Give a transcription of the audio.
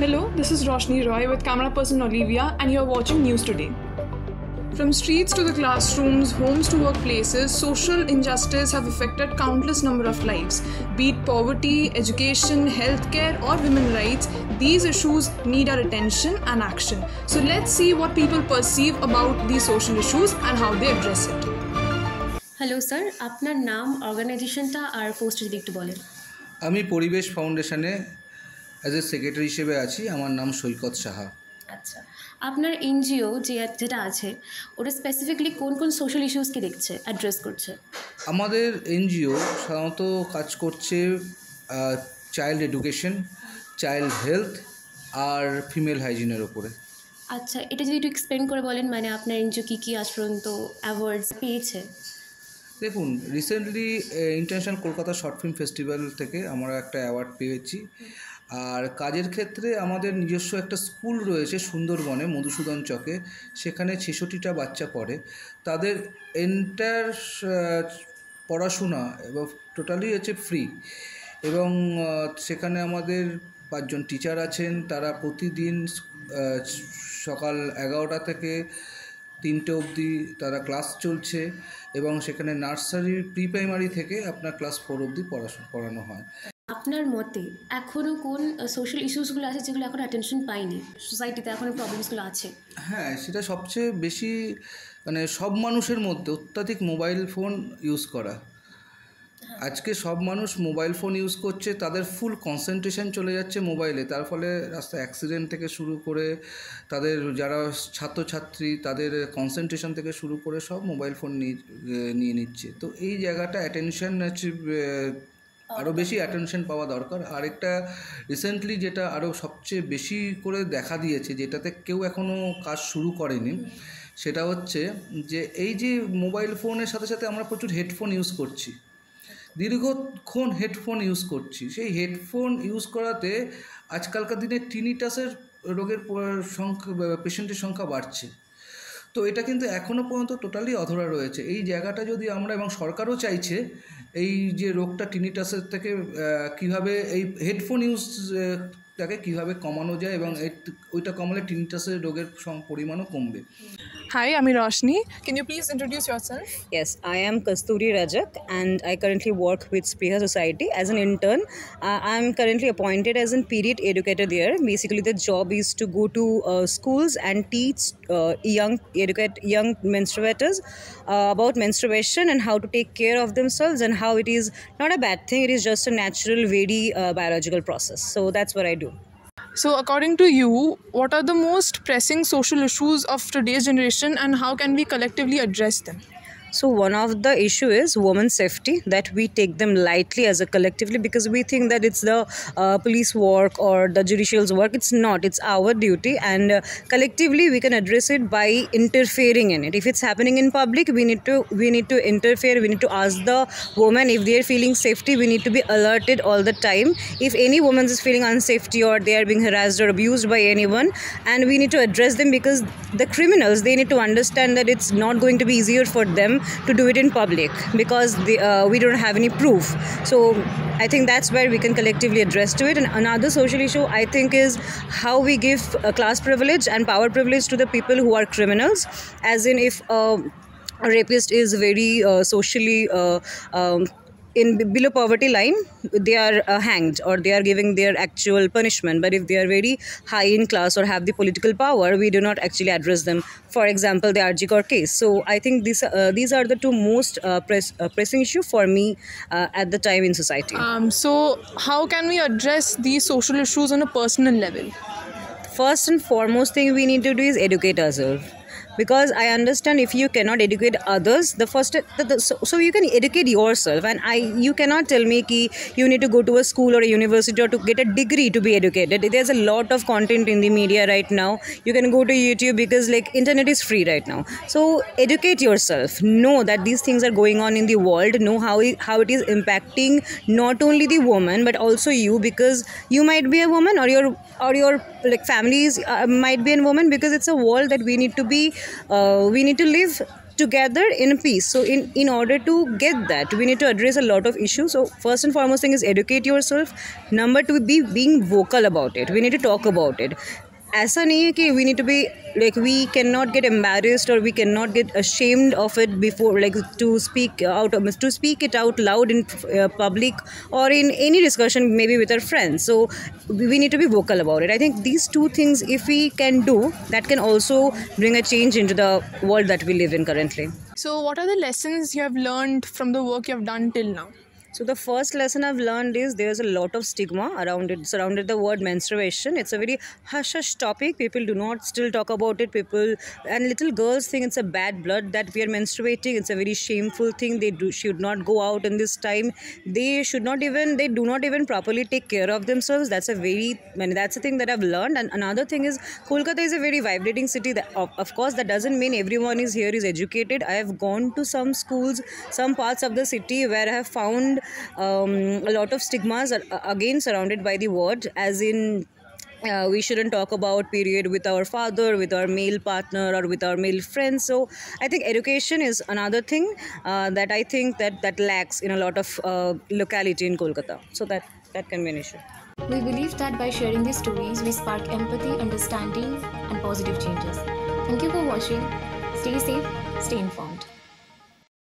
Hello, this is Roshni Roy with camera person Olivia, and you're watching News Today. From streets to the classrooms, homes to workplaces, social injustice have affected countless number of lives. Be it poverty, education, healthcare, or women's rights, these issues need our attention and action. So let's see what people perceive about these social issues and how they address it. Hello sir, আপনার নাম, অর্গানাইজেশনটা আর post যদি একটু বলেন। আমি পরিবেশ ফাউন্ডেশনে as a secretary হিসেবে আছি। আমার নাম সৈকত সাহা। আচ্ছা, আপনার এনজিও যেটা আছে ওটা স্পেসিফিকলি কোন কোন সোশ্যাল ইস্যুসকে দেখছে, অ্যাড্রেস করছে? আমাদের এনজিও সাধারণত কাজ করছে চাইল্ড এডুকেশন, চাইল্ড হেলথ আর ফিমেল হাইজিনের ওপরে। আচ্ছা, এটা যদি একটু এক্সপ্লেন করে বলেন, মানে আপনার এনজিও কী কী আজ পর্যন্ত অ্যাওয়ার্ডস পেয়েছে? দেখুন, recently international Kolkata short film festival থেকে আমরা একটা অ্যাওয়ার্ড পেয়েছি। আর কাজের ক্ষেত্রে আমাদের নিজস্ব একটা স্কুল রয়েছে সুন্দরবনে, মধুসূদন চকে। সেখানে ৬৬টা বাচ্চা পড়ে। তাদের এন্টায়ার পড়াশোনা এবং টোটালি হচ্ছে ফ্রি, এবং সেখানে আমাদের ৫ জন টিচার আছেন। তারা প্রতিদিন সকাল ১১টা থেকে ৩টে অবধি তারা ক্লাস চলছে, এবং সেখানে নার্সারি প্রি প্রাইমারি থেকে আপনার ক্লাস 4 অবধি পড়ানো হয়। আপনার মতে এখনও কোন সোশ্যাল ইস্যুসগুলো আছে যেগুলো এখন অ্যাটেনশন পায়নি, সোসাইটিতে এখনও প্রবলেমসগুলো আছে? হ্যাঁ, সেটা সবচেয়ে বেশি, মানে সব মানুষের মধ্যে অত্যাধিক মোবাইল ফোন ইউজ করা। আজকে সব মানুষ মোবাইল ফোন ইউজ করছে, তাদের ফুল কনসেন্ট্রেশন চলে যাচ্ছে মোবাইলে। তার ফলে রাস্তায় অ্যাক্সিডেন্ট থেকে শুরু করে তাদের যারা ছাত্রছাত্রী তাদের কনসেন্ট্রেশন থেকে শুরু করে সব মোবাইল ফোন নিয়ে নিচ্ছে। তো এই জায়গাটা অ্যাটেনশন আরও বেশি অ্যাটেনশন পাওয়া দরকার। আরেকটা রিসেন্টলি যেটা আরও সবচেয়ে বেশি করে দেখা দিয়েছে, যেটাতে কেউ এখনও কাজ শুরু করেনি, সেটা হচ্ছে যে এই যে মোবাইল ফোনের সাথে সাথে আমরা প্রচুর হেডফোন ইউজ করছি, দীর্ঘক্ষণ হেডফোন ইউজ করছি। সেই হেডফোন ইউজ করাতে আজকালকার দিনে টিনিটাসের রোগের পেশেন্টের সংখ্যা বাড়ছে। তো এটা কিন্তু এখনও পর্যন্ত টোটালি অধরা রয়েছে। এই জায়গাটা যদি আমরা, এবং সরকারও চাইছে এই যে রোগটা টিনিটাসের থেকে কীভাবে এই হেডফোন ইউজটাকে কীভাবে কমানো যায়, এবং ওইটা কমালে টিনিটাসের রোগের পরিমাণও কমবে। Hi, I'm Roshni. Can you please introduce yourself? Yes, I am Kasturi Rajak, and I currently work with Spriha Society as an intern. I'm currently appointed as a period educator there. Basically, the job is to go to schools and teach educate young menstruators about menstruation and how to take care of themselves, and how it is not a bad thing. It is just a natural, very biological process. So that's what I do. So, according to you, what are the most pressing social issues of today's generation, and how can we collectively address them? So one of the issue is women's safety, that we take them lightly as a collectively, because we think that it's the police work or the judicial's work. It's not. It's our duty, and collectively we can address it by interfering in it. If it's happening in public, we need to interfere. We need to ask the woman if they are feeling safety. We need to be alerted all the time. If any woman is feeling unsafety or they are being harassed or abused by anyone, and we need to address them, because the criminals, they need to understand that it's not going to be easier for them to do it in public, because we don't have any proof. So I think that's where we can collectively address to it. And another social issue, I think, is how we give class privilege and power privilege to the people who are criminals. As in, if a rapist is very socially in below poverty line, they are hanged, or they are giving their actual punishment. But if they are very high in class or have the political power, we do not actually address them. For example, the RG Kar case. So I think these are the two most pressing issue for me at the time in society. So, how can we address these social issues on a personal level? First and foremost thing we need to do is educate ourselves. Because I understand if you cannot educate others, so you can educate yourself. And you cannot tell me ki you need to go to a school or a university or to get a degree to be educated. There's a lot of content in the media right now. You can go to YouTube, because like internet is free right now. So educate yourself. Know that these things are going on in the world. Know how it is impacting not only the woman but also you, because you might be a woman, or your like families might be a woman, because it's a world that we need to live together in peace. So in order to get that, we need to address a lot of issues. So first and foremost thing is educate yourself. Number two, be being vocal about it. We need to talk about it. ऐसा नहीं है कि we need to be like, we cannot get embarrassed or we cannot get ashamed of it before, like to speak it out loud in public or in any discussion maybe with our friends. So we need to be vocal about it. I think these two things, if we can do, that can also bring a change into the world that we live in currently. So, what are the lessons you have learned from the work you have done till now? So the first lesson I've learned is there's a lot of stigma around it, surrounded the word menstruation. It's a very hush-hush topic. People do not still talk about it. People and little girls think it's a bad blood that we are menstruating. It's a very shameful thing. They should not go out in this time. They do not even properly take care of themselves. That's the thing that I've learned. And another thing is, Kolkata is a very vibrating city. Of course, that doesn't mean everyone is educated. I have gone to some schools, some parts of the city where I have found a lot of stigmas are again surrounded by the word, as in we shouldn't talk about period with our father, with our male partner, or with our male friends. So I think education is another thing that I think that lacks in a lot of locality in Kolkata. So that can be an issue. We believe that by sharing these stories, we spark empathy, understanding, and positive changes. Thank you for watching. Stay safe, stay informed.